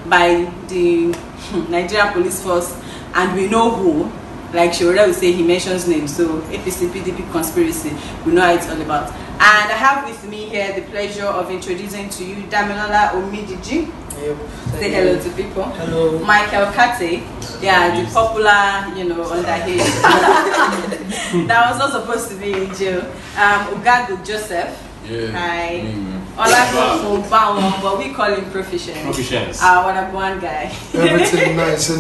by the Nigerian police force, and we know who. Like Showore will say, he mentions names. So APC PDP conspiracy, we know how it's all about. And I have with me here the pleasure of introducing to you Damilola Omidiji. Yep. Say hello to people. Hello. Michael Kate, the popular, underage. That was not supposed to be in jail. Ugagu Joseph. Yeah. Hi. Olago Mubawon, but we call him Proficient. Our one guy. Everything nice,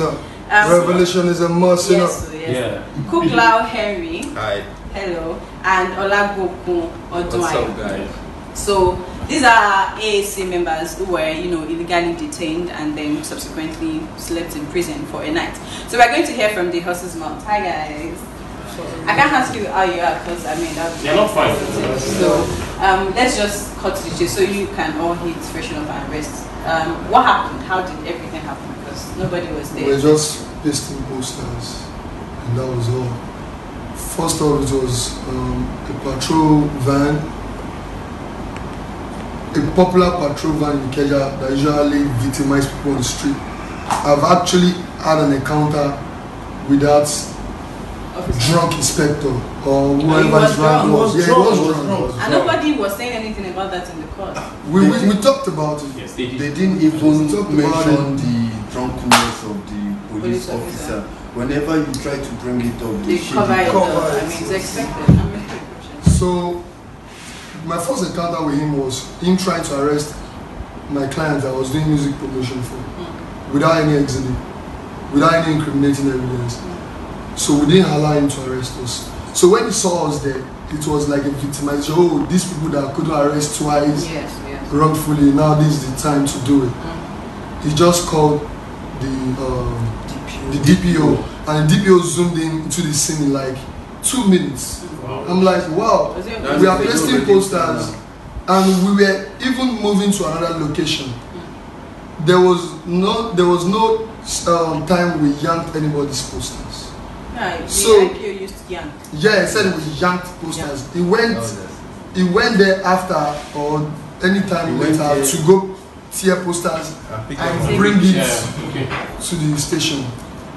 Revelation is a must, yes. Yeah. Kuklao Henry. Hi. Hello. And Olagokun Odwai. What's up, guys? So these are AAC members who were, illegally detained and then subsequently slept in prison for a night. So we're going to hear from the horse's mouth. Hi guys. I can't ask you how you are because you're not fine. So let's just cut to the chase so you can all hit freshen up and rest. What happened? How did everything happen? Because nobody was there. We were just pasting posters, and that was all. First off, it was a patrol van, a popular patrol van in Kenya that usually victimizes people on the street. I've actually had an encounter with that drunk inspector or whoever his rank was. Yeah, he was drunk. And nobody was saying anything about that in the court. We talked about it. Yes, they didn't even mention the drunkenness of the police officer. Whenever you try to bring it up, they cover it up. It's expected. So my first encounter with him was him trying to arrest my client that I was doing music promotion for without any exhibit, without any incriminating evidence. So we didn't allow him to arrest us. So when he saw us there, it was like a victimization. Oh, these people that couldn't arrest twice wrongfully, now this is the time to do it. He just called the DPO, and the DPO zoomed in into the scene in like 2 minutes. Wow. I'm like, wow, we are pasting posters, and we were even moving to another location. There was no time we yanked anybody's posters. So IPO used to yank. Yeah, he said we yanked posters. He went there after or anytime he went out to go tear posters and bring it to the station.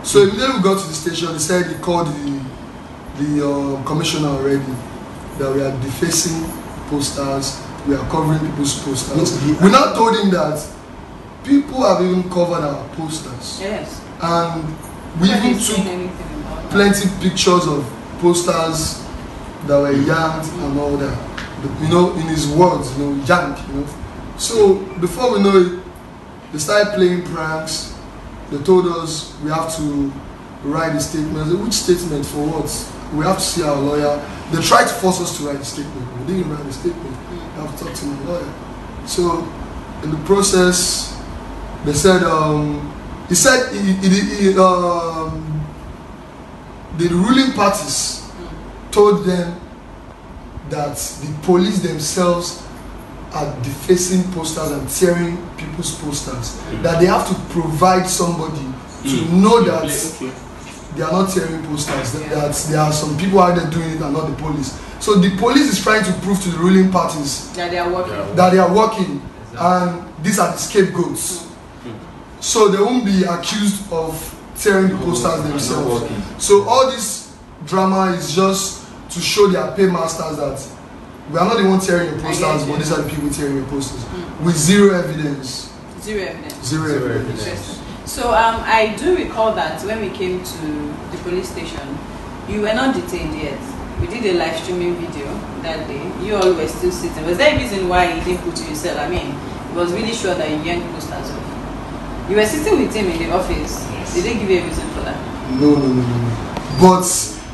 So immediately we got to the station, he said he called the commissioner already that we are defacing posters, we are covering people's posters. We now told him that people have even covered our posters. Yes. And we even took plenty pictures of posters that were yanked and all that. In his words, yanked, So before we know it, they started playing pranks. They told us we have to write a statement. I said, which statement for what? We have to see our lawyer. They tried to force us to write a statement. We didn't write a statement. We have to talk to my lawyer. So in the process, they said, the ruling parties told them that the police themselves are defacing posters and tearing people's posters. That they have to provide somebody to know that they are not tearing posters. That there are some people out there doing it and not the police. So the police is trying to prove to the ruling parties that they are working. That they are working, and these are the scapegoats. So they won't be accused of tearing the posters themselves. So all this drama is just to show their paymasters that we are not the ones tearing your posters, but these are the people tearing your posters with zero evidence. Zero evidence. Zero evidence. So I do recall that when we came to the police station, you were not detained yet. We did a live streaming video that day. You all were still sitting. Was there a reason why you didn't put to yourself? I mean, it was really sure that you yanked posters off. You were sitting with him in the office. Yes. Did they give you a reason for that? No. But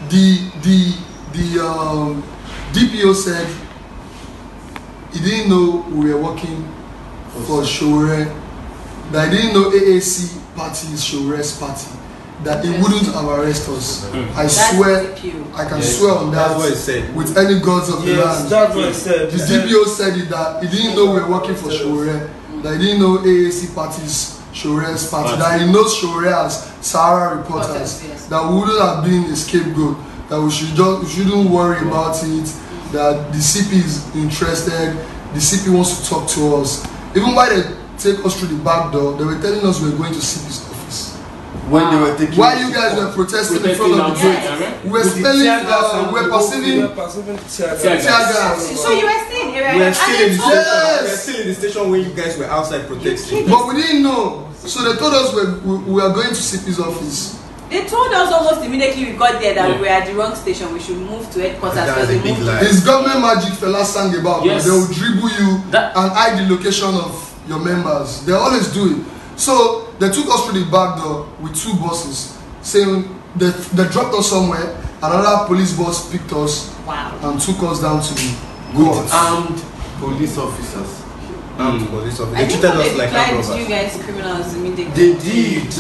the DPO said he didn't know we were working for Showore, that he didn't know AACparty is Showore's party, that he wouldn't have arrested us. I swear, I can swear on that. That's what he said. With any gods of the land. That's what he said. The DPO said it, that he didn't know we were working for Showore, that he didn't know AACparty's Showore's party, that he knows Showore as Sahara reporters, that we wouldn't have been a scapegoat, that we shouldn't worry about it, that the CP is interested, the CP wants to talk to us. Even while they take us through the back door. They were telling us we were going to CP's office. When they were taking. While you guys were protesting in front of the gate, we were smelling, we were perceiving tear gas. So you were still in We were still in the station. Yes. We were still in the station when you guys were outside protesting. But we didn't know. So they told us we were going to CP's office. They told us almost immediately we got there that we were at the wrong station. We should move to headquarters. That's a big lie. It's government magic fella sang about. Yes. They will dribble you and hide the location of your members. They always do it. So they took us through the back door with 2 buses, saying they dropped us somewhere. Another police bus picked us and took us down to the With armed police officers. Armed police officers. I They think treated when us they like declared robbers. you guys criminals immediately. They did.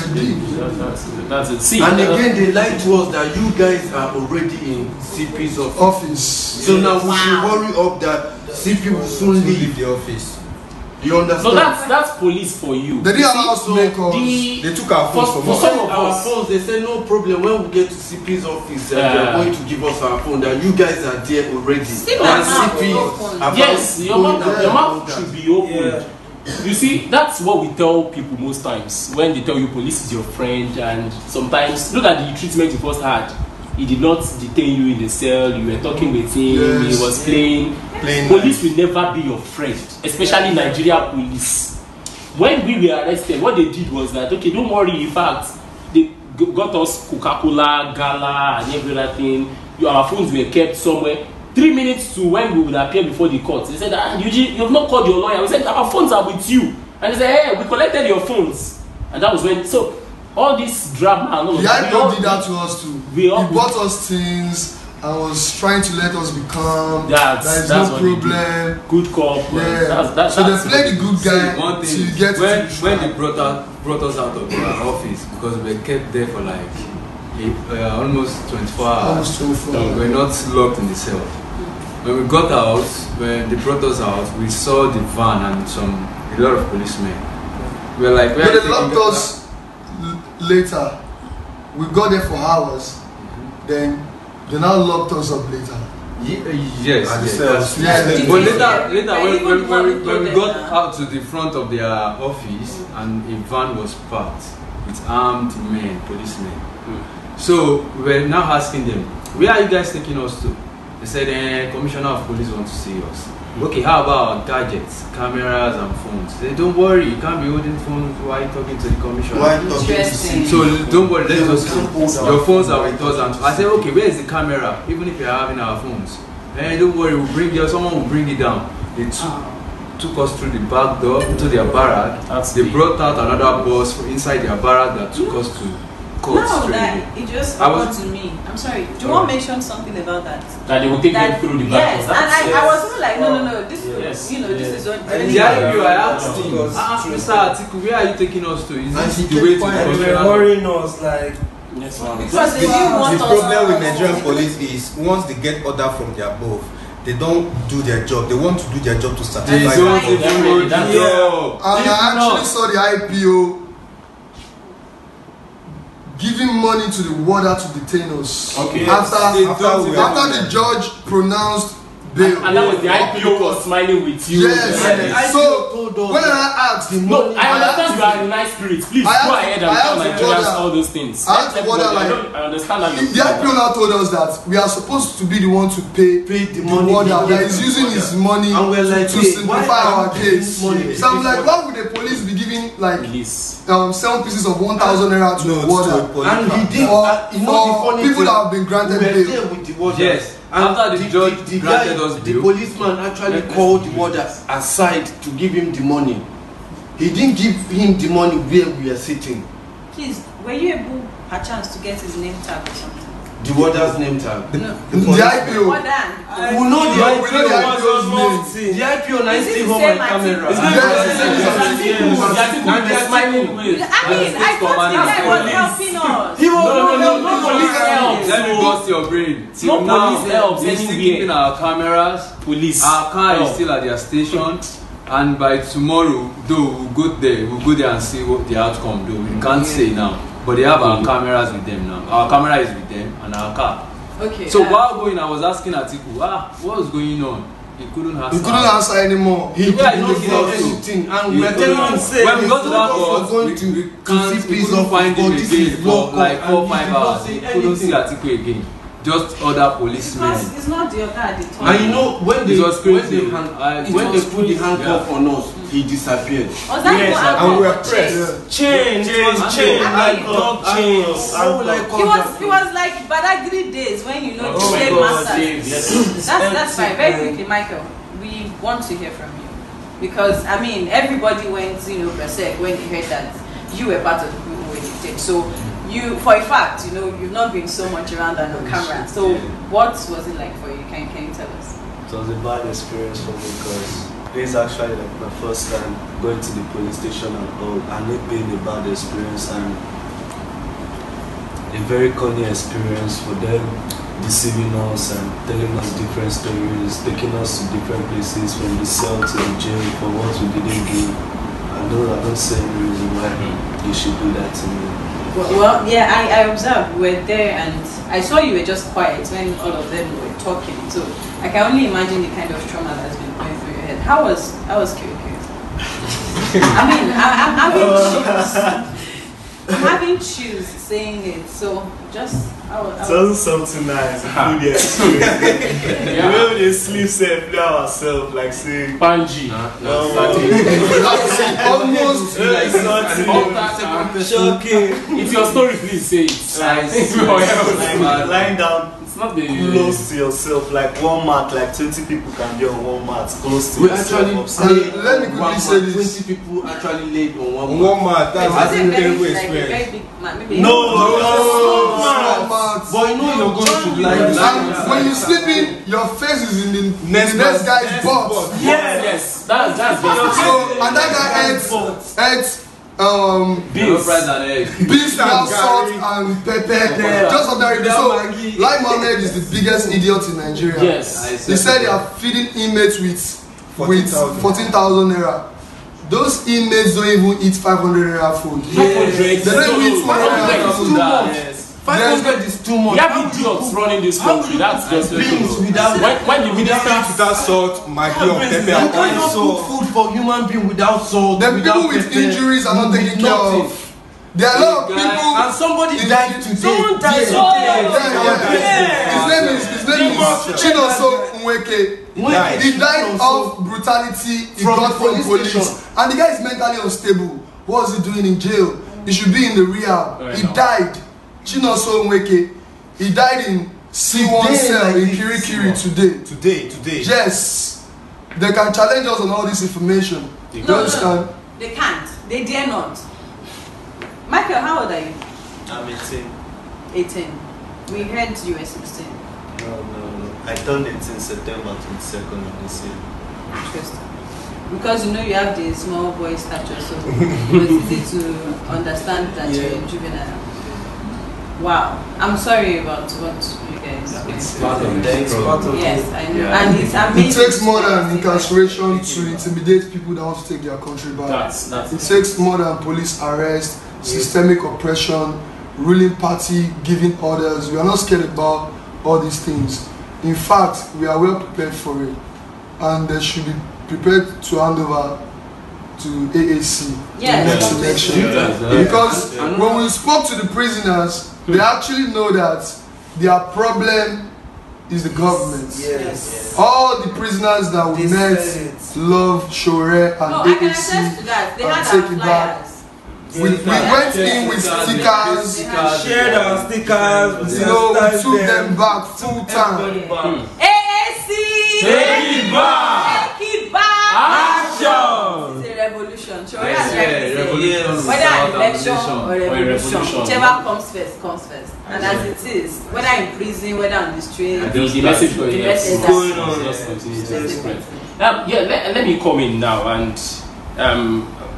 That's it. See, And again, they lied to us that you guys are already in CP's office. So now we should hurry up that CP will soon Leave leave. the office. You understand? so that's police for you. They didn't You allow us to make us. They took our phones from for us. some of Our us. phones, they said no problem. When we get to CP's office, they are going to give us our phone. That you guys are there already. Still And my mouth CP open. have Yes, your mouth that. should be open. You see, that's what we tell people most times when they tell you police is your friend, and sometimes look at the treatment you first had. He did not detain you in the cell. You were talking with him. Yes. He was playing. Police will never be your friend, especially Nigeria police. When we were arrested, what they did was that, okay, don't worry. In fact, they got us Coca-Cola, Gala, and everything. Our phones were kept somewhere. 3 minutes to when we would appear before the court, they said, you have not called your lawyer. We said, our phones are with you. And they said, hey, we collected your phones. And that was when, so all this drama and all of The that. IPO did that to us too. He we all- bought us things and was trying to let us be calm. That's There is what no they problem. do. Good cop. Yeah. So they played the good guy See, one thing, to get when to they brought us out of our office, because we were kept there for like almost 24 hours. almost 24. We were not locked in the cell. When we got out, when they brought us out, we saw the van and a lot of policemen. We were like, But they locked us later. We got there for hours. Then they now locked us up later. Yes, And the yes. cells. Yeah. But Yeah. later when we got them out to the front of their office and a van was parked with armed men, policemen. So we were now asking them, where are you guys taking us to? They said, Commissioner of Police want to see us. Okay, how about gadgets, cameras and phones? They said, don't worry, you can't be holding phones while talking to the commissioner. Why talking to Interesting. CP? So don't worry, let us Can't hold go. our Your phones are with us. And I said, okay, where is the camera? Even if you're having our phones. Don't worry, we'll bring you, someone will bring it down. They took us through the back door to their barrack. They brought out another bus inside their barrack that took us to court No, straight that away. it just I was- happened to me. I'm sorry. Do you want to mention something about that? That they will take them through the back. Yes, and I was even like, no. This Yes. is, this is what. The IPO, I asked him, Mr. Atiku, where are you taking us to? Is And this he the kept way to the quiet. And they were commissioner? worrying us like, Yes, ma'am. Because they didn't want The us problem with to- Nigerian police is once they get order from the above, they don't do their job. They want to do their job to They satisfy don't them. even do the Yeah. job. And If I actually not- saw the IPO giving money to the warder to detain us. Okay. After After the judge pronounced bail. And that was the IPO was smiling with you. Yes. Yes. So IPO told us when that I asked, No, I understand you are in nice spirits. Please I go have- ahead I and tell have to Nigerians wonder- all those things. I have to Let wonder, everybody- like, I understand that the IPO now told us that we are supposed to be the one to pay the the money warder he that gave is the using warder. his money And we're like, to hey, simplify why our are you giving case. money? So I'm like, why would the police be giving like Release. 7 pieces of 1,000 naira to No, the to warder? a police. And he did, For, you know the for funny people thing, that have been we granted were bail. there with the warder. Yes. And After the judge granted guy, us the bail. policeman actually called the warder aside to give him the money. He didn't give him the money where we are sitting. Please, were you able, perchance, to get his name tag or something? The warder's name tag. No. The IPO. More than. We know the No, we know the IPO. IPO's name. The IPO now Is it still the on same my camera. Atiku? They're smiling with. I mean, I thought the guy was helping us. He was No police helps. Let me bust your brain. Till No now, police helps we still anywhere. keeping our cameras. Police. Our car help. is still at their station, and by tomorrow, though we'll go there and see what the outcome. Though we can't say now, but they have our cameras with them now. Our camera is with them and our car. Okay. So while going, I was asking Atiku, what's going on? He couldn't answer anymore. He didn't anything, and we are telling him say when we got to that court, we couldn't find him again for like 4 or 5 hours. He couldn't see Atiku again. Just other policemen. Because it's not the other at the time. And you know when they put the handcuff on us, he disappeared. Was that and we were pressed. Chains, like dog chains. He was like Badagry days when you know the slave masters. That's fine. Very quickly, Michael, we want to hear from you because I mean everybody went berserk when they heard that you were part of the people who were detained. So you, for a fact, you've not been so much around on camera. So what was it like for you? Can you tell us? It was a bad experience for me because this is actually like my first time going to the police station and all, and it being a bad experience and a very corny experience for them, deceiving us and telling us different stories, taking us to different places from the cell to the jail for what we didn't do. I don't see any reason why you should do that to me. Well, yeah, I observed we were there and I saw you were just quiet when all of them were talking. So I can only imagine the kind of trauma that's been going through your head. How was Kyoko? I mean, I'm having chills saying it. So just it wasn't something nice. Food experience. You know they sleep safe play ourselves like say Panji. Almost like something shocking. If your story, please say it. Like lying down. It's not the close to yourself, like one mat, like 20 people can be on one mat, close to yourself. Let me quickly say this. 20 people actually laid on one mat. That's a terrible experience. No. But you know you're going to lie. And when you're sleeping, your face is in the next guy's butt. Yes. That's very so, and that guy ate beans without salt and pepper. Just ordinary. So, Lai Mohammed is the biggest idiot in Nigeria. Yes. They said they are feeding inmates with 14,000 naira. Those inmates don't even eat 500 naira food. They don't eat 500 food. 500 is too much. We have idiots running this country. That's just when you without salt, maggi or pepper. You can't cook food for human being without salt. The people with injuries are not taken care of. There are a lot of people. And somebody died today. Someone died His name is Chinoso Nweke. He died of brutality he got from police. And the guy is mentally unstable. What was he doing in jail? He should be in the rehab. He died. Chinoso Nweke. He died in C1 cell in Kirikiri today. Yes. They can challenge us on all this information. No, they can't. They dare not. Michael, how old are you? I'm 18. 18. We heard you were 16. No. I turned 18 September 22nd of this year. Interesting. Because you have the small boy stature, so it was easy to understand that you're juvenile. Wow. I'm sorry about what you guys It's part of it. Yes, I know. Yeah. And it's amazing. It takes more than incarceration to intimidate people that want to take their country back. It takes more than police arrest, systemic oppression, ruling party giving orders. We are not scared about all these things. In fact, we are well prepared for it. And they should be prepared to hand over to AAC next election. Because when we spoke to the prisoners, they actually know that their problem is the government. Yes. All the prisoners that we met love Shore and AAC. I can attest to that. They had our flyers. We went in with stickers, shared our stickers, we took them back full time. AAC! Take it back! Take it back! Action! It's a revolution. Whether Whether election or revolution, whichever comes first. And as it is, whether in prison, whether on the street, the message going on. Let me come in now and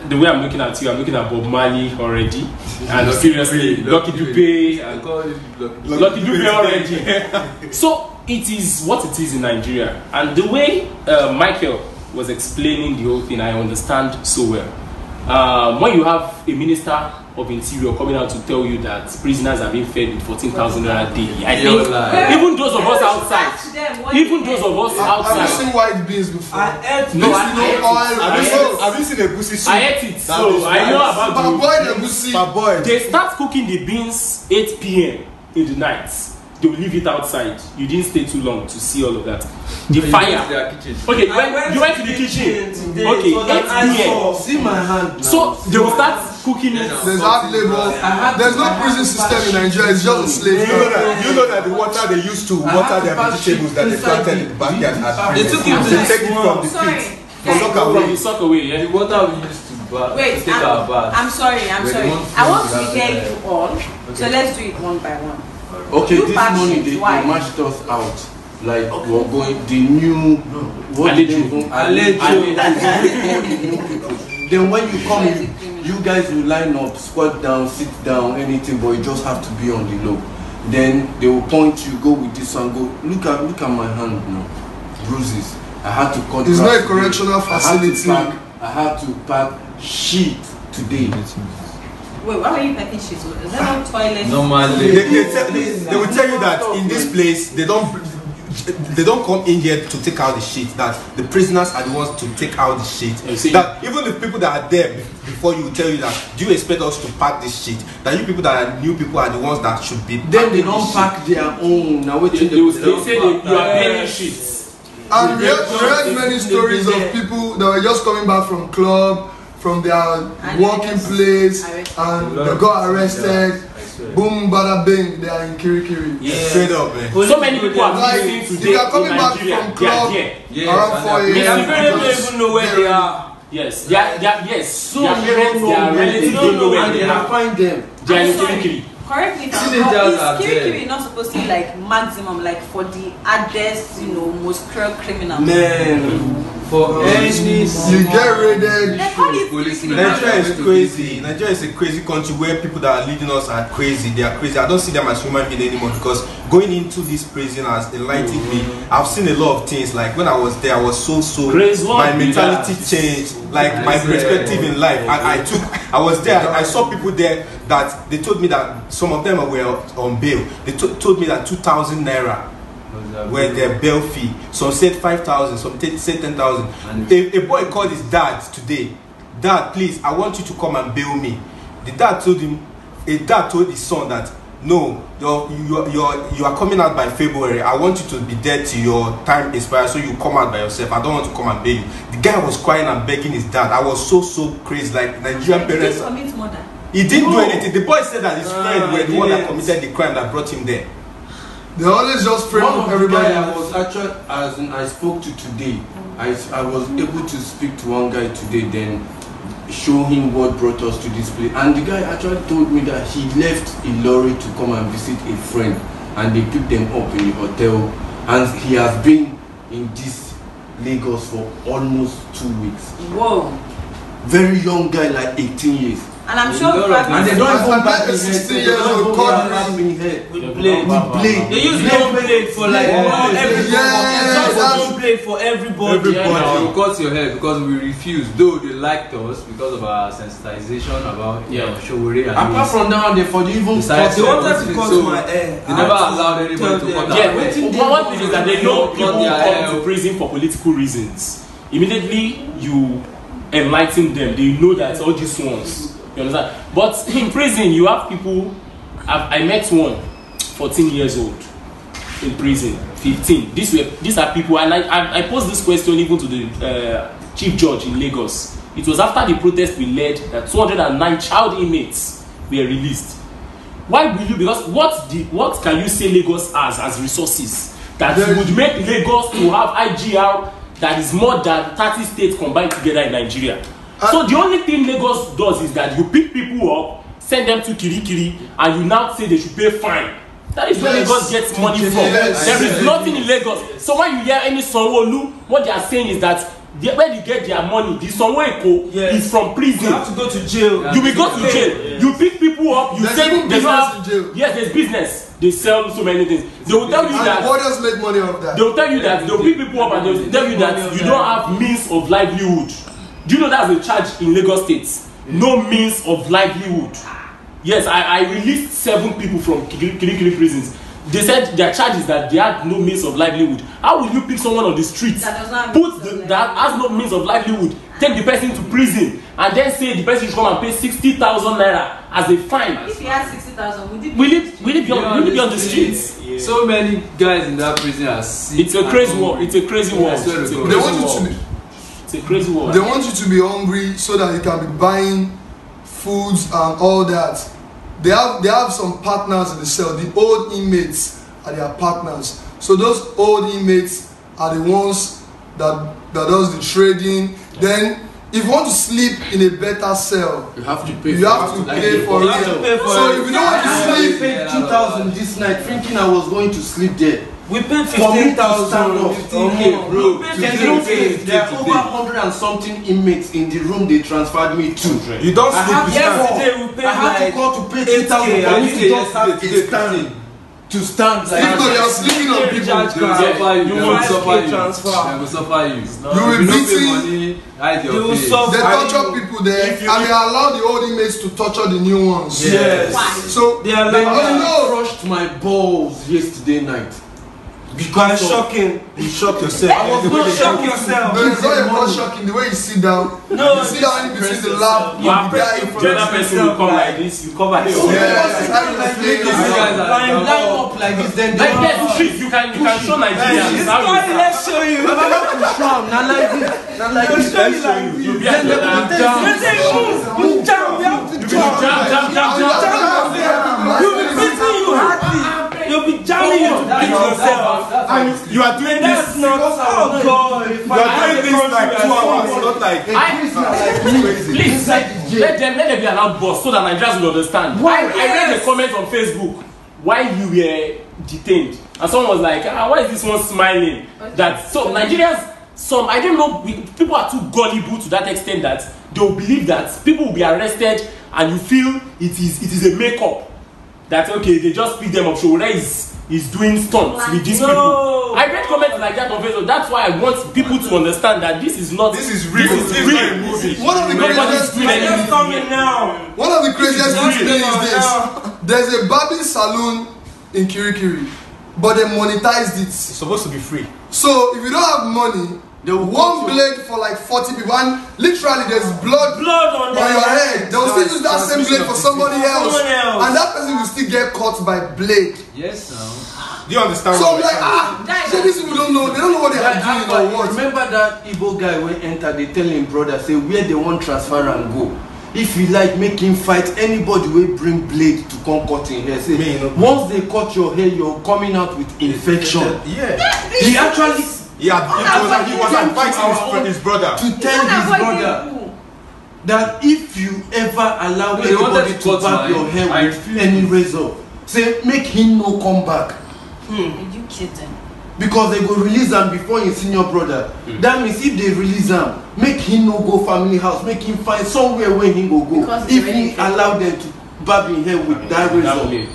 the way I'm looking at you, I'm looking at Bob Marley already, and seriously, Lucky Dube already. So it is what it is in Nigeria, and the way Michael was explaining the whole thing, I understand so well. when you have a minister of interior coming out to tell you that prisoners are being fed with 14,000 naira daily, I think even those of us outside, Have you seen white beans before? I ate no, Have you seen a goosey soup? I ate it, so I know about Parboiled. They start cooking the beans 8 p.m. in the night. They will leave it outside. You didn't stay too long to see all of that. The fire. Okay, you went to the kitchen. Okay, 8 p.m. See my hand. So they will start cooking it. There's hard labor. There's no prison system in Nigeria. It's just a slave. You know that the water they used to water their vegetables that they planted in the backyard at They took it to they take it from the pit. From the sock away, yeah. The water we used to Wait, take our bath. I'm sorry. I want to hear you all. So let's do it one by one. Okay, You this pack morning shit, they why? marched us out. Like we're going the new what did they even Then when you come in, you guys will line up, squat down, sit down, anything, but you just have to be on the low. Then they will point you, go with this one, go look at my hand now. Bruises. I had to cut. It's not a correctional facility. I had to pack shit today. Wait, why are you packing shit? Is that not toilet? Normally. They will tell you that in this place they don't come in here to take out the shit. That the prisoners are the ones to take out the shit. That even the people that are there before you will tell you that, do you expect us to pack this shit? That you people that are new people are the ones that should be. Then they don't pack their own. Now what They say you are burning shit. And we heard many stories of people that were just coming back from club, from their working place, and they got arrested. Boom, bada bing, they are in Kirikiri. Yeah. Straight up, man. So many people are Like, missing they today are coming in back Nigeria. from club around 4 Many a.m. people don't even know where they are. Yes, yes. So Their parents, their relatives don't know where they are. find them. They are in I'm sorry. Kirikiri. Correct me if I'm Teenagers wrong. are Is Kirikiri there. not supposed to be like maximum, like for the hardest, most cruel criminals? Man, For any You get raided. They call it policeman. Nigeria is crazy. Nigeria is a crazy country where people that are leading us are crazy. They are crazy. I don't see them as human beings anymore, because going into this prison has enlightened me. I've seen a lot of things. Like when I was there, I was so my mentality changed. Like my perspective in life. I was there. I saw people there that they told me that some of them were on bail. They told me that 2,000 naira were their bail fee. Some said 5,000, some said 10,000. A boy called his dad today. Dad, please, I want you to come and bail me. The dad told him. A dad told his son that no, you are coming out by February. I want you to be there till your time expires, so you come out by yourself. I don't want to come and bail you. The guy was crying and begging his dad. I was so crazy. Like Nigerian parents. Did he commit murder? He didn't do anything. The boy said that his friend were the one that committed the crime that brought him there. They always just frame one of the everybody. guy I was actually, as I spoke to today, I was able to speak to one guy today, then show him what brought us to this place. And the guy actually told me that he left a lorry to come and visit a friend, and they picked them up in the hotel, and he has been in this Lagos for almost 2 weeks. Whoa. Very young guy, like 18 years. And I'm sure And they don't even back a 16 years old We play. They use one blade for like everybody. Yes, One blade for everybody. They will cut your hair because we refuse. Though they liked us because of our sensitization about Showore and apart from that, they for even cut. they wanted to cut my hair. They never allowed anybody to cut their hair. One thing is that they know people come to prison for political reasons. Immediately you enlighten them, they know that all these ones. You understand? But in prison, you have people. I met one, 14 years old, in prison, 15. These are people, and I posed this question even to the chief judge in Lagos. It was after the protest we led that 209 child inmates were released. Why will you? Because what can you say Lagos has as resources that would make Lagos to have IGR that is more than 30 states combined together in Nigeria? So the only thing Lagos does is that you pick people up, send them to Kirikiri, and you now say they should pay fine. That is where Lagos gets money from. There is nothing in Lagos. So when you hear any Sanwo-Olu, what they are saying is that when they get their money, the Sanwo-Eko is from prison. You have to go to jail. You will go to jail. You pick people up. You say they have. Yes, there's business. They sell so many things. They will tell you that. Borders make money off that. They will tell you that. They will pick people up and they will tell you that you don't have means of livelihood. Do you know that's a charge in Lagos State? no means of livelihood. Yes, I released 7 people from Kirikiri prisons. They said their charge is that they had no means of livelihood. How will you pick someone on the streets, that has no means of livelihood, take the person to prison, and then say the person should come and pay 60,000 naira as a fine? If he has 60,000, will it be on the streets? Yeah. So many guys in that prison are sick. It's a crazy war. It's a crazy war. It's a crazy war. They want you to be hungry so that you can be buying foods and all that. They have some partners in the cell. The old inmates are their partners. So those old inmates are the ones that does the trading. Then if you want to sleep in a better cell, you have to pay. You have to pay for it. So if you don't want to sleep, I paid 2,000 this night, thinking I was going to sleep there. We paid 15,000, 15K, bro. There are over 100 and something inmates in the room they transferred me to. You don't sleep. Yesterday we paid I have to call to pay 2,000 for me to just have a stand. To stand like even though you're sleeping on people, you will suffer you. You will be beaten. They torture people there, and they allow the old inmates to torture the new ones. Yes. So they crushed my balls yesterday night. Because shocking, you shock yourself. I was not shock yourself. No, it's not even shocking. The way you sit down, you sit down in between the lap, the other person will come like this. You cover his line up like this. Then you can show Nigerians. Let's show you. Not like this. Not like this. Let's show you. You'll be at the You'll be jamming you to beat yourself. And you are doing this. You are doing this like 2 hours, not like please let them be allowed boss so that Nigerians will understand. I read a comment on Facebook while you were detained, and someone was like, why is this one smiling? That so Nigerians, I don't know, people are too gullible to that extent that they will believe that people will be arrested and you feel it is a makeup. That okay, they just pick them up. Showore is doing stunts with these people. I read comments like that on Facebook. That's why I want people to understand that this is real. This is real. One of the craziest things is this. There's a barbing salon in Kirikiri, but they monetized it. It's supposed to be free. So if you don't have money, one blade for like 40 people, and literally there's blood on your head. They will still use that same blade for somebody else, and that person will still get caught by blade. Yes, sir. Do you understand? So I'm like, so these people don't know. They don't know what they are doing or what. Remember that Igbo guy when enter, they tell him brother, say where they want transfer and go. If you like, make him fight anybody will bring blade to come cut in hair. Say, once they cut your hair, you're coming out with infection. Yeah. He actually. He was advising his brother to tell his brother that if you ever allow anybody to barb your hair with any razor, say make him no come back. Are you kidding? Because they go release him before his senior brother. That means if they release him, make him no go family house, make him find somewhere where he go. If he allow them to barb his hair with that razor.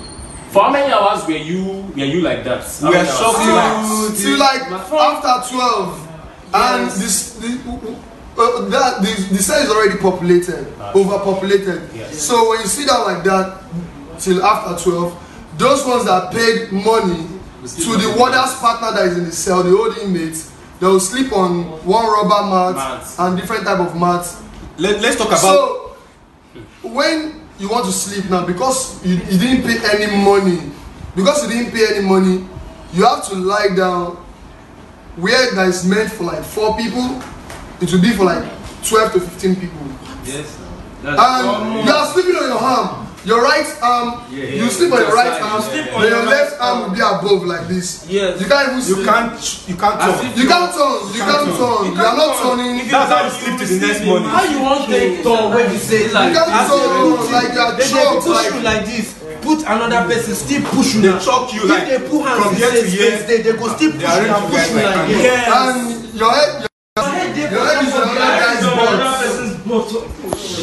For how many hours were you like that? We were shocked till like after 12, and the cell is already populated, overpopulated. Yes. So when you sit down like that till after 12, those ones that paid money to the warder's partner that is in the cell, the old inmates, they will sleep on one rubber mat and different type of mats. Let's talk about. So when you want to sleep now, because you didn't pay any money, you have to lie down where that is meant for like 4 people. It will be for like 12 to 15 people. Yes. And you are sleeping on your arm. Your right arm, you sleep on your right arm, then your left arm will be above like this. Yes. You can't even sleep. You can't turn. You can't turn. You are not turning. That's how you sleep till the next morning. How you want to turn when you say like you can't turn like you are choked push you like this. Put another person still push you. They choke you like if they put hands from here to here. They go still push you and push you like this. And your head is on another guy's butt.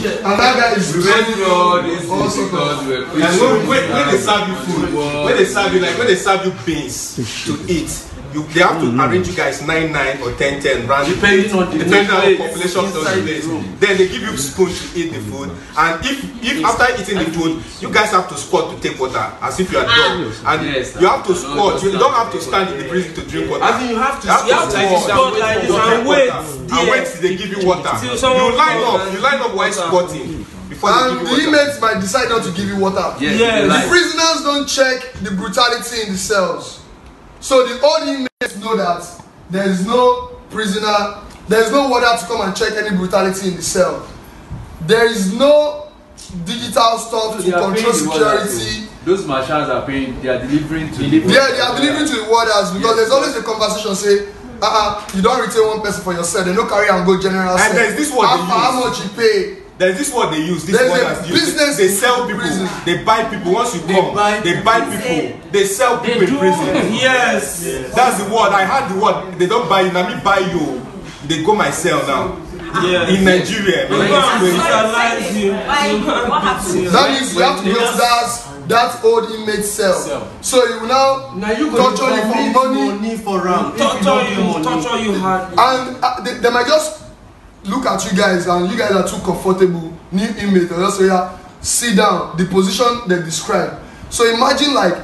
And that guy is running all this because when they serve you food, when they serve you beans to eat, they have to arrange you guys 9-9 or 10-10 round depending on the population of the place. Then they give you spoon to eat the food, and if after eating the food, you guys have to squat to take water as if you are dog, and you have to squat. You don't have to stand in the prison to drink water. I think you have to squat like this and wait. And wait till they give you water. You line up while squatting. And the inmates might decide not to give you water. Yes. The prisoners don't check the brutality in the cells. So the old inmates know that there is no prisoner, there is no water to come and check any brutality in the cell. There is no digital stuff to control security. Those marshals are paying, they are delivering to the they are delivering to the warders, because there's always a conversation say, you don't retain one person for yourself, they don't carry and go general cell. And there's this one how much you pay. There's this what they use. This word use. They sell people. They buy people. Once you come, they buy people. They sell people in prison. Yes. That's the word. I heard the word. They don't buy you. Now me buy you. They go my cell now. In Nigeria. That means you have to go to that old inmate cell. So you will now torture you for money for round. Torture you hard. And they might just look at you guys, and you guys are too comfortable, new inmate, and just say, yeah, sit down, the position they describe. So imagine like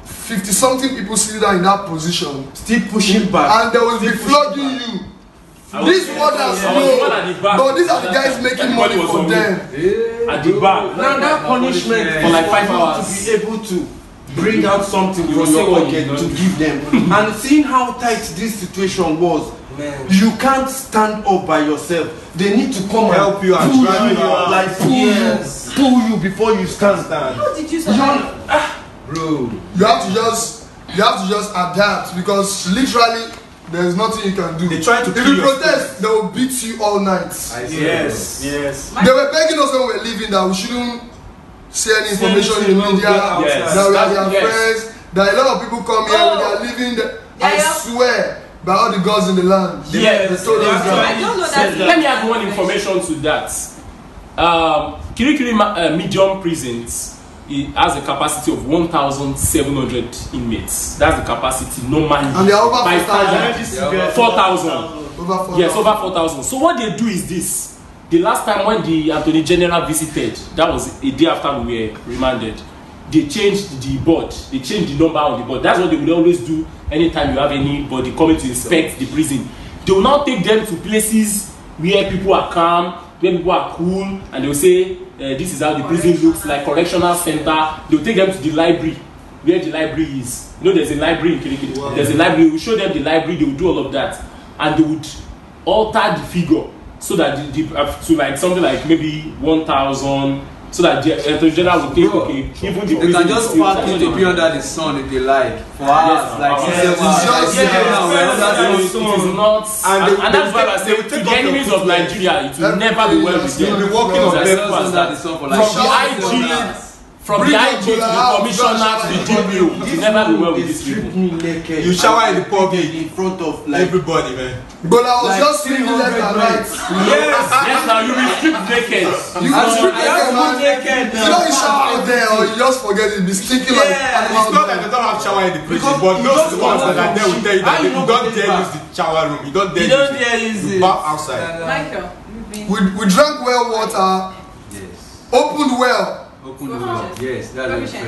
50-something people sitting down in that position, still pushing back, and they will be flogging you. These warders know, but these are the guys making money for them. At the back. Now that punishment for like 5 hours to be able to bring out something from your pocket to give them. And seeing how tight this situation was, you can't stand up by yourself. They need to come help you and drag you out, like pull you before you stand. How did you survive? Bro, you have to just adapt, because literally there's nothing you can do. They try to if you protest, they will beat you all night. Yes. They were begging us when we were leaving that we shouldn't say any information in the media, that we are their friends, that a lot of people come here when they are leaving I swear by all the gods in the land. Yes. They told us that. I don't know that. Let me add one information to that. Kirikiri medium prisons, it has a capacity of 1,700 inmates. That's the capacity normally. And they are over 4,000. Yes, over 4,000. So what they do is this. The last time when the Attorney General visited, that was a day after we were remanded, they changed the board. They changed the number on the board. That's what they will always do anytime you have anybody coming to inspect the prison. They will now take them to places where people are calm, where people are cool, and they will say, this is how the prison looks like, correctional center. They will take them to the library, where the library is. You know, there's a library in Kirikiri. Wow. There's a library. We will show them the library. They will do all of that, and they would alter the figure so that to like something like maybe 1,000. So that the Attorney General will take, okay, even the prison can just park it to be under the sun if they like. For us, like it is not, and that's why I say to the enemies of Nigeria, it will never be well with them. You'll be walking on them from the IG to the commissioner to the DPO, it will never be well with these people. You shower in the public in front of like everybody, man. But I was just sleeping left and right. Yes, now you will strip naked. You will strip naked. You don't shower out there, or you just forget it. Be stinking like it's not that they don't have shower in the prison, but those ones that are there will tell you that you don't dare use the shower room. You don't dare use it. Bath outside. Michael, we drank well water. Yes. Opened well. Yes, that's it.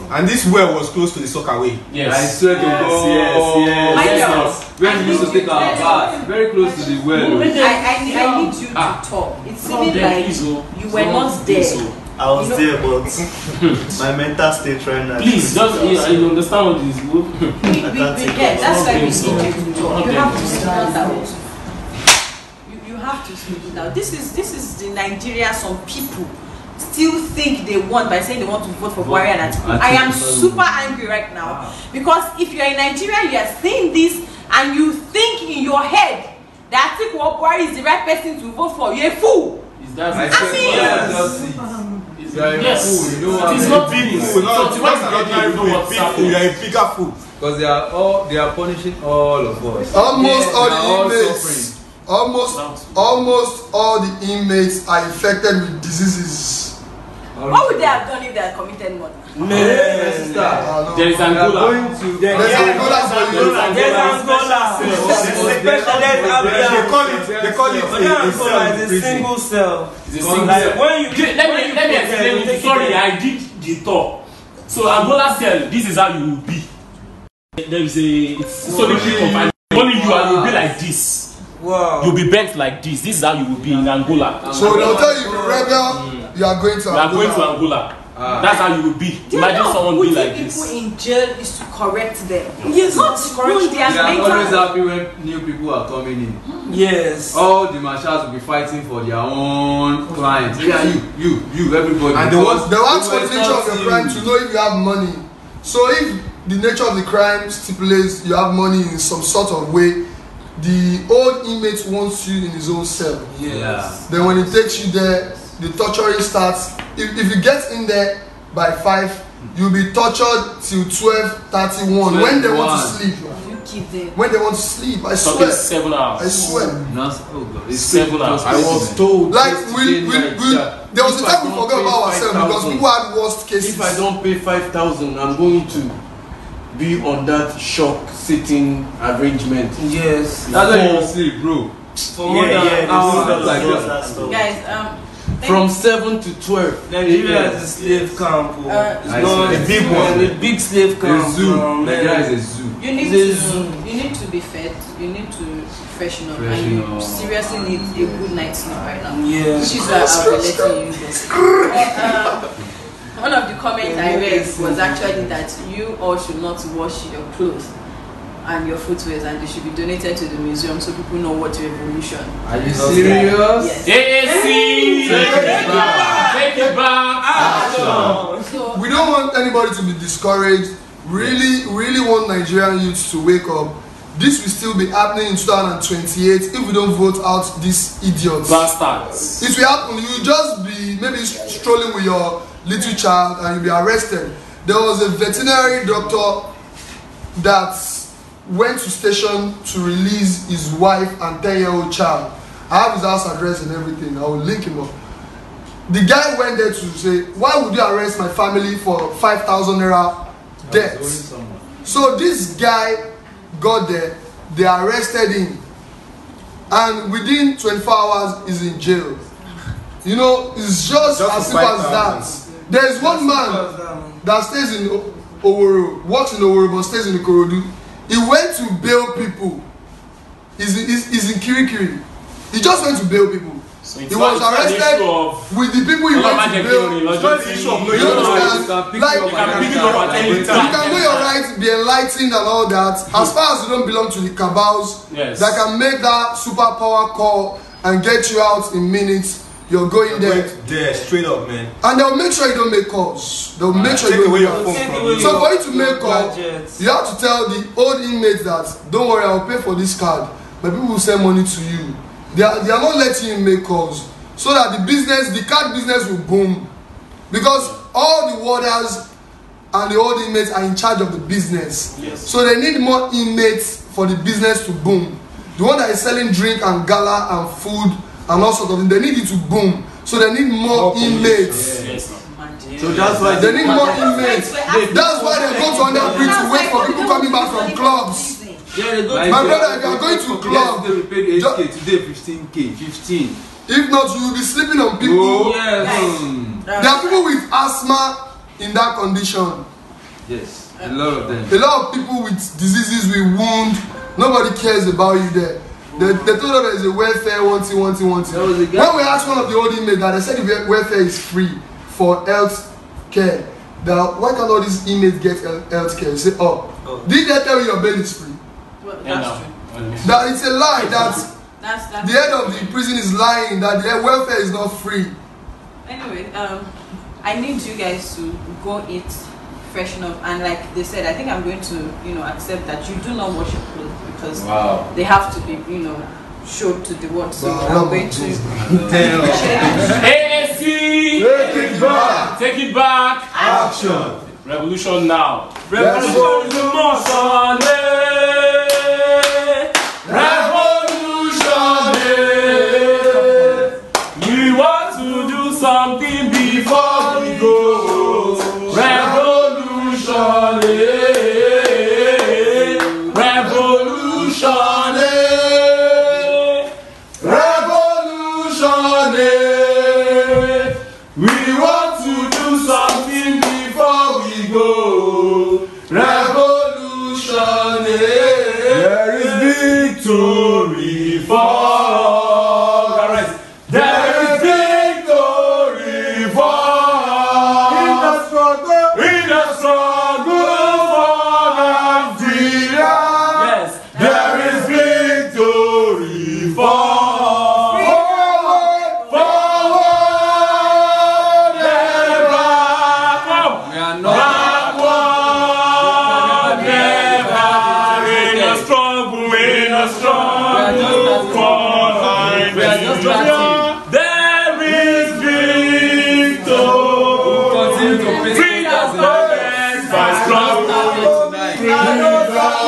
And this well was close to the soccer way. Yes. I swear to God. Yes. When we used to take our bath, very close to the well. I need you to talk. It seemed like you were not there. I was there, but my mental state right now. Please, just you understand what this is. That's why we need you to talk. You have to speak out. You have to speak out. This is the Nigeria some people still think they want by saying they want to vote for Buhari and Atiku. I am super angry right now because if you are in Nigeria, you are saying this and you think in your head that Atiku or Buhari is the right person to vote for. You're a fool. Is that yes. It's not being fool. You are a bigger fool. Because they are punishing all of us. Almost all the inmates. Almost all the inmates are infected with diseases. What would they have done if they had committed murder? There is Angola. There's Angola. They call it a single cell. Let me explain it. Sorry, I did the tour. So Angola cell, this is how you will be. There is it's solitary confinement. Only you will be like this. Wow. You'll be bent like this. This is how you will be in Angola. So they'll tell you, rebel, you are going to Angola. You are going to Angola. That's how you will be. Imagine someone be like this. Putting people in jail is to correct them. Yes, not to correct They are always happy when new people are coming in. Yes. All the marshals will be fighting for their own clients. Yeah, you, everybody. And they want the nature of the crime to know if you have money. So if the nature of the crime stipulates you have money in some sort of way, the old inmate wants you in his own cell. Yes. Then when he takes you there, the torturing starts. If you get in there by 5, you'll be tortured till 12:31 when they want to sleep. You keep them. When they want to sleep, I swear. 7 hours. I swear. It's 7 hours. I was told. Like there was a time we forgot about ourselves because people had worst cases. If I don't pay 5,000, I'm going to be on that shock sitting arrangement. Yes. That's why you sleep, bro. For more than hours. Like Guys, From 7 to 12. Nigeria is a slave camp. It's not a big one. A big slave camp. A zoo. Nigeria is a zoo. you need to be fed. You need to freshen up, and you seriously need a good night's sleep right now. Yes. Which is why I'll be letting you go. One of the comments I read was actually that you all should not wash your clothes and your footwear, and they should be donated to the museum so people know what revolution. Are you serious? Yes. Take it back. Action. So, We don't want anybody to be discouraged. Really want Nigerian youths to wake up. This will still be happening in 2028 if we don't vote out these idiots. Bastards. It will happen. You will just be maybe strolling with your little child and you'll be arrested. There was a veterinary doctor that went to station to release his wife and 10-year-old child. I have his house address and everything. I will link him up. The guy went there to say, why would you arrest my family for 5,000 naira debt? So this guy got there, they arrested him, and within 24 hours he's in jail. You know, it's just as simple as that. There is one man that stays in Owerri, works in Owerri but stays in Ikorodu. He went to bail people. He's in Kirikiri. He just went to bail people. So he was arrested with the people he went to bail. You understand? Like, you can know your rights, be enlightened and all that. As far as you don't belong to the cabals that can make that superpower call and get you out in minutes, you're going there. There, straight up, man. And they'll make sure you don't make calls. They'll make sure you don't make calls. So for you to make calls, you have to tell the old inmates that, don't worry, I'll pay for this card. But people will send money to you. They are not letting you make calls. So that the card business will boom. Because all the warders and the old inmates are in charge of the business. Yes. So they need more inmates for the business to boom. The one that is selling drink and gala and food and all sorts of things, they need it to boom. So they need more inmates. Yes. So that's why they need more inmates. That's why they go to under bridge to wait for people coming back from clubs. Yeah, they go My brother, if you are going to club, they paid 8K today, 15K, 15. If not, you will be sleeping on people. Yes. There are people with asthma in that condition. Yes, a lot of them. A lot of people with diseases, with wound. Nobody cares about you there. They told us there is a welfare, one thing. When we asked one of the old inmates that they said the welfare is free for health care, that why can't all these inmates get health care? They say, did they tell you your bail is free? Well, that's true. That it's a lie. That's the head of the prison is lying. That their welfare is not free. Anyway, I need you guys to go eat, freshen up, and like they said, I think I'm going to, accept that you do not wash your clothes because they have to be, showed to the world. So I'm going to AAC, take it back, Action. Revolution now. Revolution. We want to do something before we are not backward, never. In a struggle, in a struggle for life. There is victory. Freedom comes by struggle. Freedom comes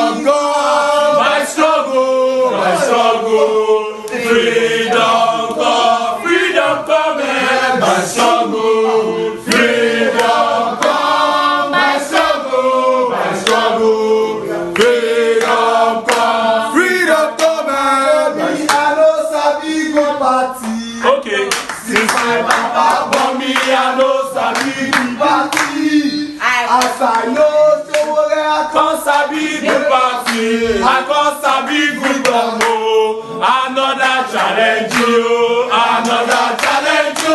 by struggle. By struggle. Freedom comes. Freedom comes by struggle. Freedom comes by struggle. By struggle. Freedom comes. Freedom comes. I know sabi go party. Okay. Since my papa born me, I know sabi go party. As I know Showore, I Come sabi good party, I come sabi good bongo. Another challenge you, another challenge you,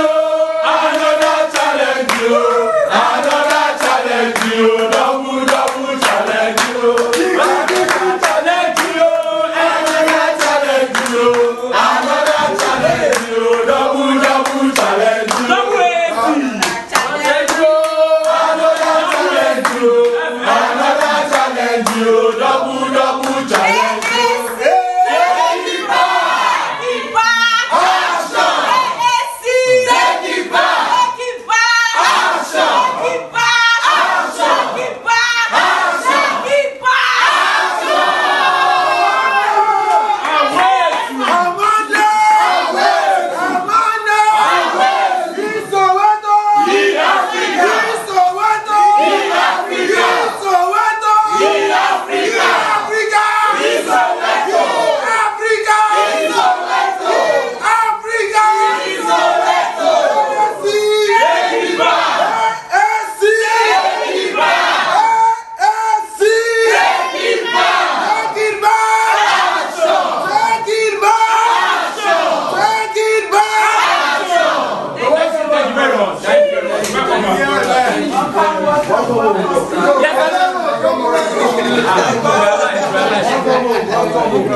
another challenge you, another challenge you, double challenge you, another challenge you, another challenge you, another challenge you, double challenge you, double challenge you, another challenge you, another challenge you, double challenge you.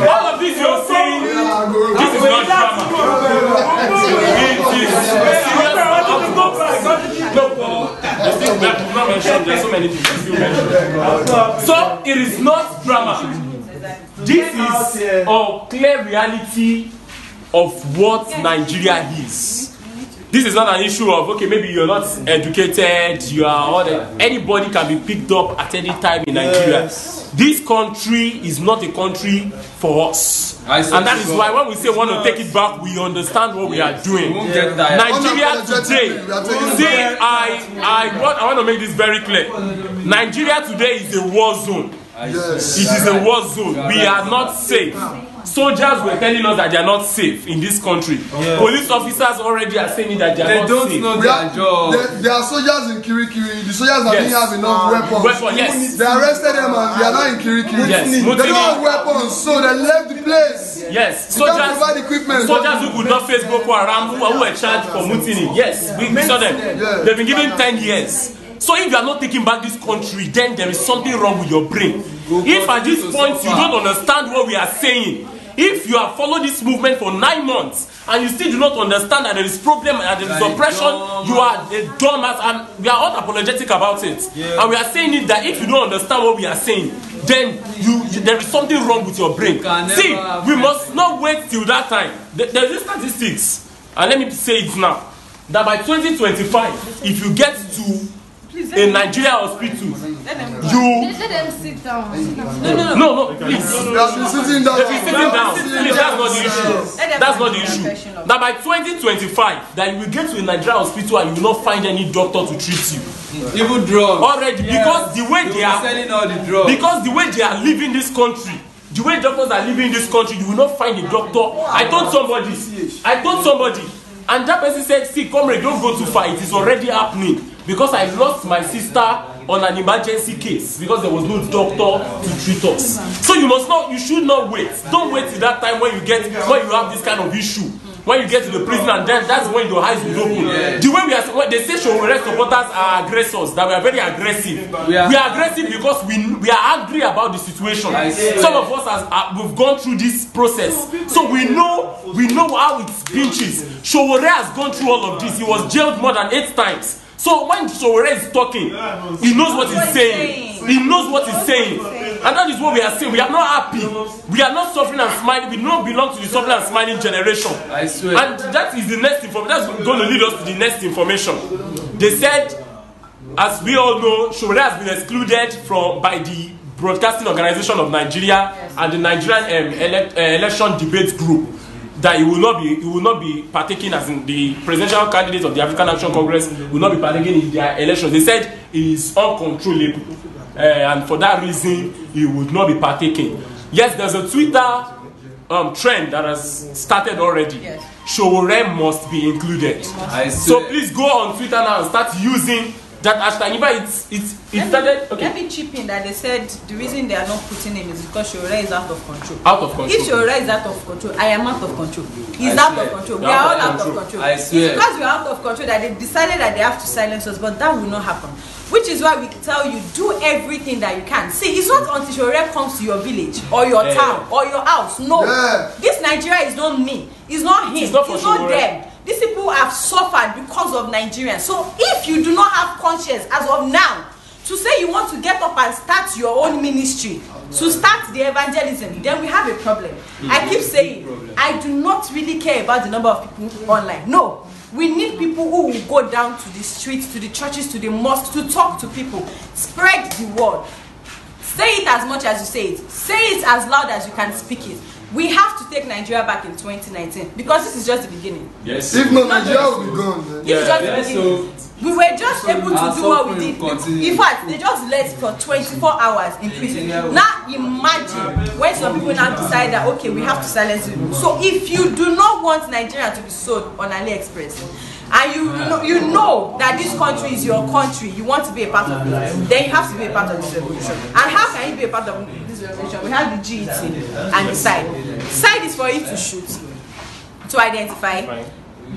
All of this you're saying, this is not drama. It is serious. There's so many things you mentioned. So it is not drama. This is a clear reality of what Nigeria is. This is not an issue of, okay, maybe you're not educated, you are anybody can be picked up at any time in Nigeria. Yes. This country is not a country for us. And that is why when we say we want to take it back, we understand what we are doing. Nigeria today, see, I want to make this very clear. Nigeria today is a war zone. Yes. It is a war zone. We are not safe. Soldiers were telling us that they are not safe in this country. Yeah. Police officers already are saying that they are not safe. They don't know their job. There are soldiers in Kirikiri. The soldiers that didn't have enough weapons. Yes. They arrested them and they are not in Kirikiri. Yes. They don't have weapons, so they left the place. Yes. Soldiers who could not face Boko Haram, who were charged for mutiny. Yes, we saw them. Yeah. They've been given 10 years. So if you are not taking back this country, then there is something wrong with your brain. If at this point you don't understand what we are saying, if you have followed this movement for 9 months and you still do not understand that there is problem and there is oppression, you are a dumbass, and we are unapologetic about it. Yeah. And we are saying it that if you don't understand what we are saying, then there is something wrong with your brain. See, we must not wait till that time. There is statistics, and let me say it now, that by 2025, if you get to in Nigeria hospital, let them sit down. No, please. They've been sitting down. Please, that's not the issue. That's not the issue. Now by 2025, that you will get to a Nigeria hospital and you will not find any doctor to treat you. Even drugs. Already, because the way they are selling all the drugs. Because the way they are living this country, the way doctors are living in this country, you will not find a doctor. I told somebody, and that person said, see, comrade, don't go too far. It is already happening. Because I lost my sister on an emergency case because there was no doctor to treat us. So you should not wait. Don't wait till that time when you have this kind of issue. When you get to the prison, and then that's when your eyes will open. Yeah. The way they say Showore supporters are aggressors, that we are very aggressive. We are aggressive because we are angry about the situation. Some of us we've gone through this process, so we know how it pinches. Showore has gone through all of this. He was jailed more than 8 times. So when Sowore is talking, he knows what he's saying. He knows what he's saying. And that is what we are saying. We are not happy. We are not suffering and smiling. We do not belong to the suffering and smiling generation. I swear. And that is the next information. That's going to lead us to the next information. They said, as we all know, Sowore has been excluded by the Broadcasting Organization of Nigeria and the Nigerian Election Debate Group. That he will not be partaking, as in the presidential candidates of the African Action Congress will not be partaking in their elections. They said he is uncontrollable, and for that reason he would not be partaking. Yes, there's a Twitter trend that has started already. Yes. Sowore must be included. So please go on Twitter now and start using that hashtag. In fact, it started. Okay. Let me chip in that they said the reason they are not putting him is because Sowore is out of control. Out of control. If Sowore is out of control, I am out of control. He's out of control. We are all out of control. I swear. It's because we are out of control that they decided that they have to silence us, but that will not happen. Which is why we tell you, do everything that you can. See, it's not until Sowore comes to your village or your town or your house. No. This Nigeria is not me. It's not him. It's not them. These people have suffered because of Nigerians. So if you do not have conscience as of now to say you want to get up and start your own ministry, to start the evangelism, then we have a problem. I keep saying, I do not really care about the number of people online. No. We need people who will go down to the streets, to the churches, to the mosques, to talk to people. Spread the word. Say it as much as you say it. Say it as loud as you can speak it. We have to take Nigeria back in 2019 because this is just the beginning. Yes. If not, Nigeria will be gone. This is just the beginning. We were just able to do what we did. In fact, they just left for 24 hours in prison. Now imagine when some people now decide that okay, we have to silence you. So if you do not want Nigeria to be sold on AliExpress, and you know that this country is your country, you want to be a part of it, then you have to be a part of this revolution. And how can you be a part of this revolution? We have the GET and the side. Side is for you to shoot, to identify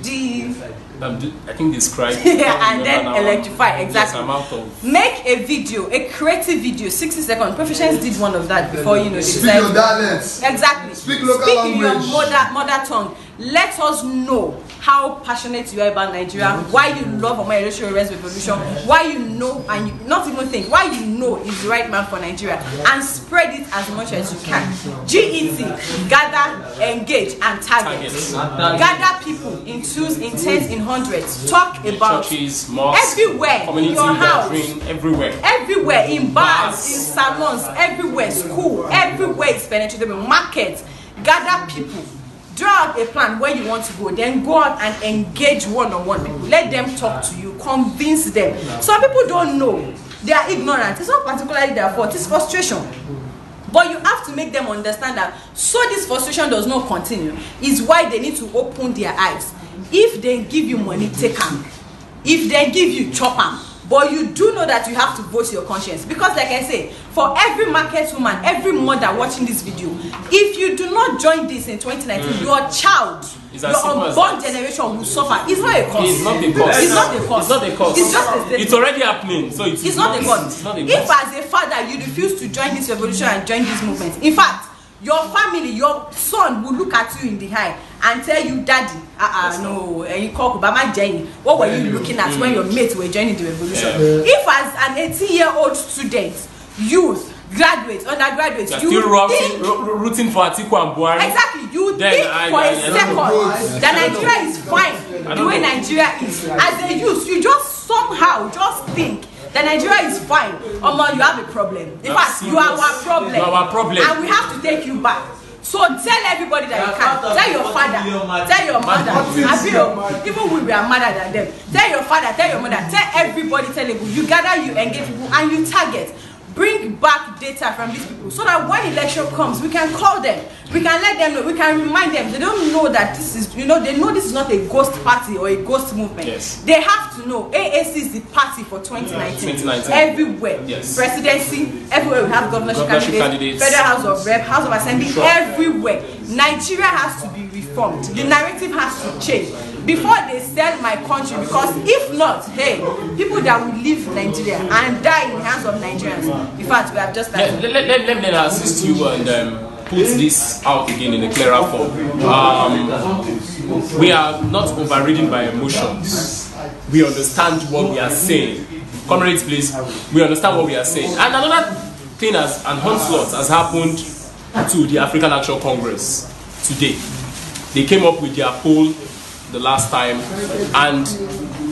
the I think describe and then electrify. Exactly. Yes, make a video, a creative video, 60 seconds. Professionals did one of that before, you know. Speak your dialects. Exactly. Speak local language. Speak your mother tongue. Let us know how passionate you are about Nigeria, why you love Omoyele revolution, why you know and you not even think, why you know is the right man for Nigeria, and spread it as much as you can. GET, gather, engage, and target. Gather people in twos, in tens, in hundreds. Talk about churches, mosques, everywhere, in your house, everywhere, in bars, in salons, everywhere, school, everywhere is penetrated. Market, gather people. Draw out a plan where you want to go, then go out and engage one-on-one people. Let them talk to you, convince them. Some people don't know. They are ignorant. It's not particularly their fault, it's frustration. But you have to make them understand that so this frustration does not continue is why they need to open their eyes. If they give you money, take them. If they give you, chop them. But you do know that you have to vote your conscience. Because like I say, for every market woman, every mother watching this video, if you do not join this in 2019, your child, your unborn generation will suffer. It's not a cause. It's not a cause. It's not a cause. It's not a cause. It's just a statement. It's already happening. So it's not a cause. If as a father you refuse to join this revolution and join this movement, in fact, your family, your son will look at you in the eye and tell you, Daddy, no, you call Obama Jenny. What were you looking at when your mates were joining the revolution? If as an 18-year-old student, youth, graduates, undergraduates, you think rooting for Atiku and Buhari. Exactly, you think for a second that Nigeria is fine the way Nigeria is. As a youth, you just somehow just think that Nigeria is fine. You have a problem. In fact, you are our problem. You are our problem. And we have to take you back. So tell everybody that you can. Tell your father. Tell your mother. Even we are madder than them. Tell your father. Tell your mother. Tell everybody. Tell people. You gather, you engage people, and you target. Bring back data from these people so that when election comes, we can call them. We can let them know. We can remind them. They don't know that this is, they know this is not a ghost party or a ghost movement. Yes. They have to know AAC is the party for 2019. Everywhere. Yes. Presidency, everywhere we have governorship candidates, Federal House of Rep, House of Assembly, everywhere. Nigeria has to be reformed. The narrative has to change before they sell my country, because if not, hey, people that will leave Nigeria and die in the hands of Nigerians. In fact, we have just like let me assist you and put this out again in a clearer form. We are not overridden by emotions. we understand what we are saying. Comrades, please, we understand what we are saying. And another thing an onslaught has happened to the African Action Congress today. They came up with their poll the last time, and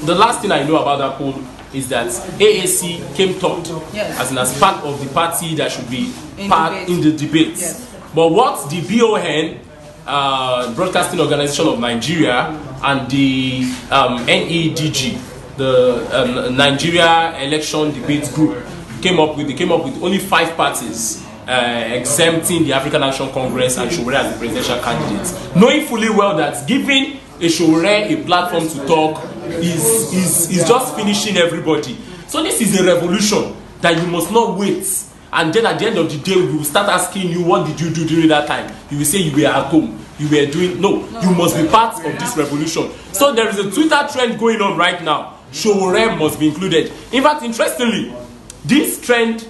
the last thing I know about that poll is that AAC came third, as part of the party that should be in the debates. Yes. But what the BON, Broadcasting Organization of Nigeria, and the NEDG, the Nigeria Election Debate Group, came up with only 5 parties exempting the African Action Congress and Showore as the presidential candidates, knowing fully well that giving a Showore a platform to talk is just finishing everybody. So this is a revolution that you must not wait, and then at the end of the day we will start asking you, what did you do during that time? You will say you were at home, you were doing no, you must be part of this revolution. So there is a Twitter trend going on right now. Showore must be included. In fact, interestingly, this trend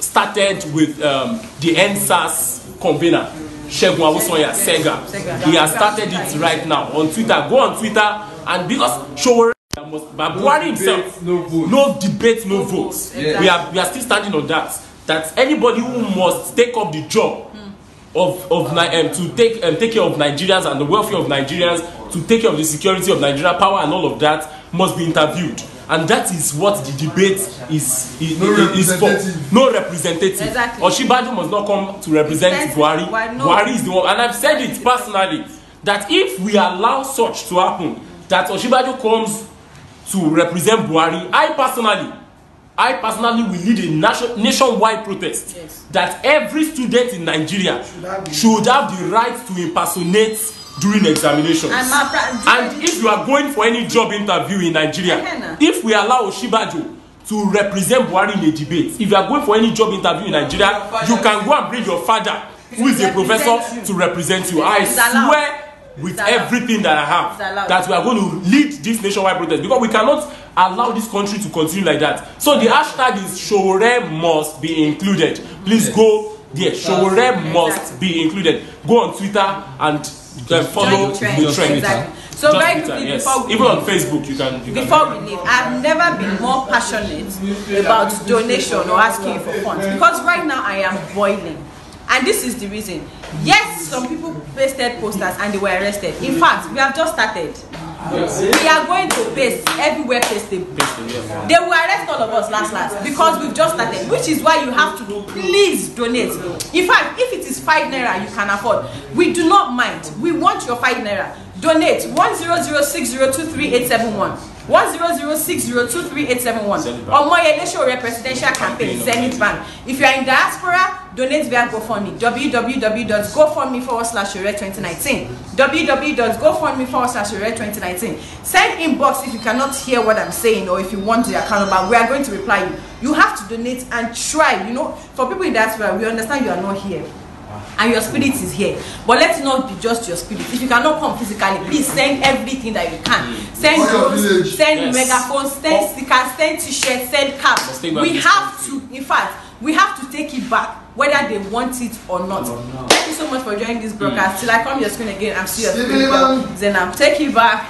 started with the NSAS convener, Segun Awosanya Sega. He has started it right now on Twitter. Go on Twitter, and because Showore must, but Buhari himself, no debate, no votes. Yeah. We are still standing on that. That anybody who must take up the job to take care of Nigerians and the welfare of Nigerians, to take care of the security of Nigeria, power and all of that, must be interviewed. And that is what the debate is for. No representative. Exactly. Osinbajo must not come to represent Buhari. Buhari is the one. And I've said it personally, that if we allow such to happen, that Osinbajo comes to represent Buhari, I personally will lead a nationwide protest. Yes. That every student in Nigeria should have the right to impersonate during examinations. And if you are going for any job interview in Nigeria, if we allow Osinbajo to represent Buhari in a debate, if you are going for any job interview in Nigeria, you can go and bring your father, who is a professor, to represent you. I swear with everything that I have that we are going to lead this nationwide protest, because we cannot allow this country to continue like that. So the hashtag is Showore must be included. Please go there. Showore must be included. Go on Twitter and follow the trend. Exactly. So just very Twitter, quickly, yes. before we even leave, on Facebook you can before we leave, I've never been more passionate about donation or asking for funds, because right now I am boiling. And this is the reason. Yes, some people pasted posters and they were arrested. In fact, we have just started. We are going to paste everywhere pastable. They will arrest all of us last because we've just started, which is why you have to please donate. In fact, if it is 5 naira you can afford, we do not mind. We want your 5 naira. Donate 10060238871. 10060238871. Omoyele Showore presidential campaign, Zenith Bank. If you are in diaspora, donate via GoFundMe. www.gofundme/Showore2019. www.gofundme/Showore2019. Send inbox if you cannot hear what I'm saying, or if you want the account number. We are going to reply you. You have to donate and try. You know, for people in diaspora, we understand you are not here and your spirit is here, but let it not be just your spirit. If you cannot come physically, please send everything that you can. Send drones, send megaphones, send stickers, send t-shirts, send caps. We have to, in fact, we have to take it back, whether they want it or not. Thank you so much for joining this broadcast. Till I come your screen again, I'm still your Zenam. Take it back.